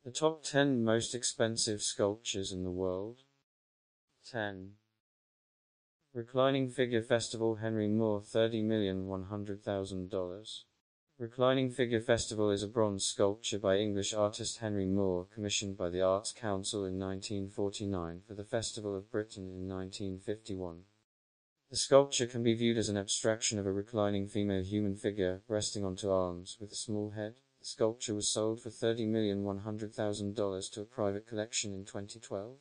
The top 10 most expensive sculptures in the world. 10. Reclining Figure Festival, Henry Moore, $30,100,000. Reclining Figure Festival is a bronze sculpture by English artist Henry Moore, commissioned by the Arts Council in 1949 for the Festival of Britain in 1951. The sculpture can be viewed as an abstraction of a reclining female human figure, resting onto arms, with a small head. The sculpture was sold for $30,100,000 to a private collection in 2012.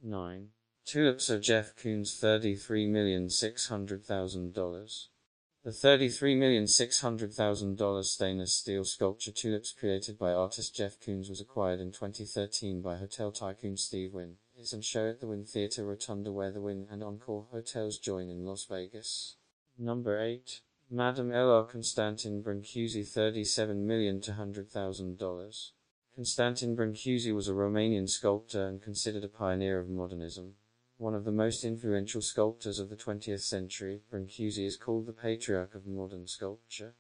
9. Tulips of Jeff Koons, $33,600,000. The $33,600,000 stainless steel sculpture Tulips, created by artist Jeff Koons, was acquired in 2013 by hotel tycoon Steve Wynn. It is on show at the Wynn Theatre Rotunda, where the Wynn and Encore hotels join in Las Vegas. Number 8. Madame L.R. Constantin Brancusi, $37,200,000. Constantin Brancusi was a Romanian sculptor and considered a pioneer of modernism. One of the most influential sculptors of the 20th century, Brancusi is called the patriarch of modern sculpture.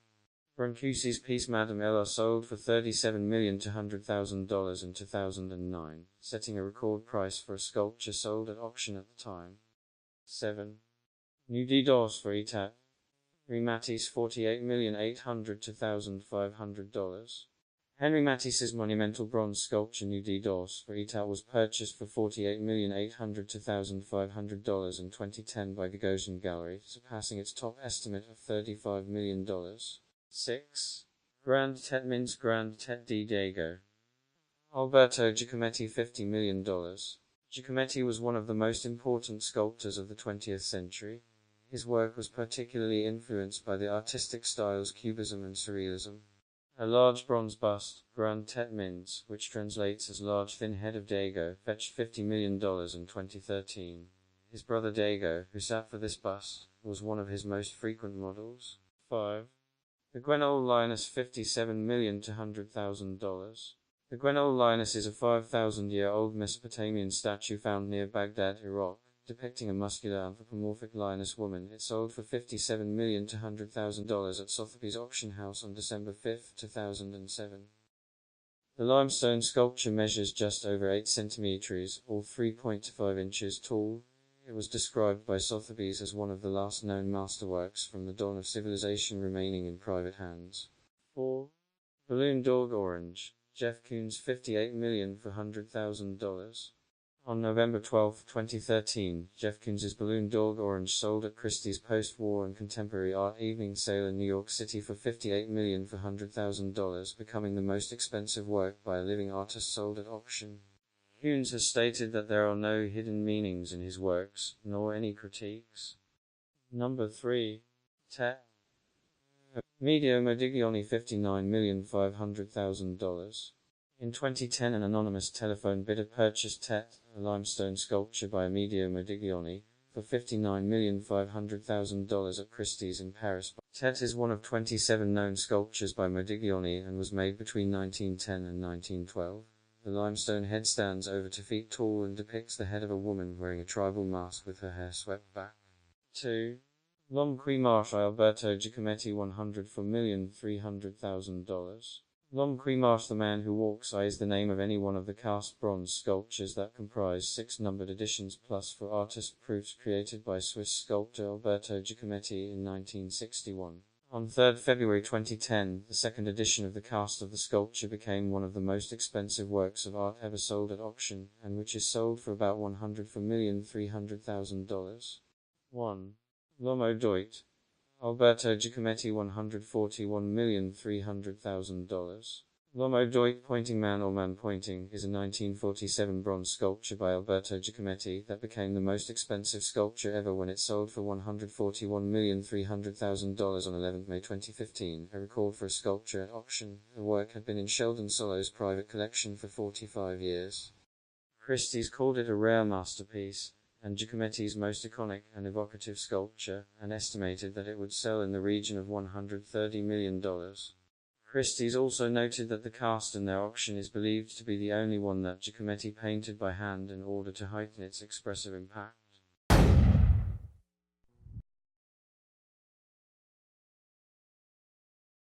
Brancusi's piece Madame L.R. sold for $37,200,000 in 2009, setting a record price for a sculpture sold at auction at the time. 7. Nude d'Os for Itat. Henri Matisse, $48,800,000 to $1,500. Henri Matisse's monumental bronze sculpture Nude d'Os for Itat was purchased for $48,800,000 to $1,500 in 2010 by Gagosian Gallery, surpassing its top estimate of $35 million. 6. Grande Tête Mince, Grande Tête di Dago. Alberto Giacometti, $50 million. Giacometti was one of the most important sculptors of the 20th century. His work was particularly influenced by the artistic styles Cubism and Surrealism. A large bronze bust, Grande Tête Mince, which translates as Large Thin Head of Dago, fetched $50 million in 2013. His brother Dago, who sat for this bust, was one of his most frequent models. 5. The Gwenole Lioness, $57,200,000. The Gwenole Lioness is a 5,000-year-old Mesopotamian statue found near Baghdad, Iraq, depicting a muscular anthropomorphic lioness woman. It sold for $57,200,000 at Sotheby's auction house on December 5, 2007. The limestone sculpture measures just over 8 centimeters, or 3.5 inches tall. It was described by Sotheby's as one of the last known masterworks from the dawn of civilization remaining in private hands. 4. Balloon Dog Orange. Jeff Koons, $58,400,000. On November 12, 2013, Jeff Koons's Balloon Dog Orange sold at Christie's post-war and contemporary art evening sale in New York City for $58,400,000, becoming the most expensive work by a living artist sold at auction. Koons has stated that there are no hidden meanings in his works, nor any critiques. Number 3. Tet. Amedeo Modigliani, $59,500,000. In 2010, an anonymous telephone bidder purchased Tet, a limestone sculpture by Amedeo Modigliani, for $59,500,000 at Christie's in Paris. Tet is one of 27 known sculptures by Modigliani and was made between 1910 and 1912. The limestone head stands over 2 feet tall and depicts the head of a woman wearing a tribal mask with her hair swept back. 2. L'Homme qui marche, Alberto Giacometti, $104,300,000. L'Homme qui marche, the man who walks, is the name of any one of the cast bronze sculptures that comprise 6 numbered editions plus for artist proofs created by Swiss sculptor Alberto Giacometti in 1961. On 3 February 2010, the second edition of the cast of the sculpture became one of the most expensive works of art ever sold at auction, and which is sold for about $104,300,000. 1. L'Homme Deut. Alberto Giacometti, $141,300,000. L'Homme Deut, Pointing Man or Man Pointing, is a 1947 bronze sculpture by Alberto Giacometti that became the most expensive sculpture ever when it sold for $141,300,000 on 11 May 2015, a record for a sculpture at auction. The work had been in Sheldon Solo's private collection for 45 years. Christie's called it a rare masterpiece, and Giacometti's most iconic and evocative sculpture, and estimated that it would sell in the region of $130 million. Christie's also noted that the cast in their auction is believed to be the only one that Giacometti painted by hand in order to heighten its expressive impact.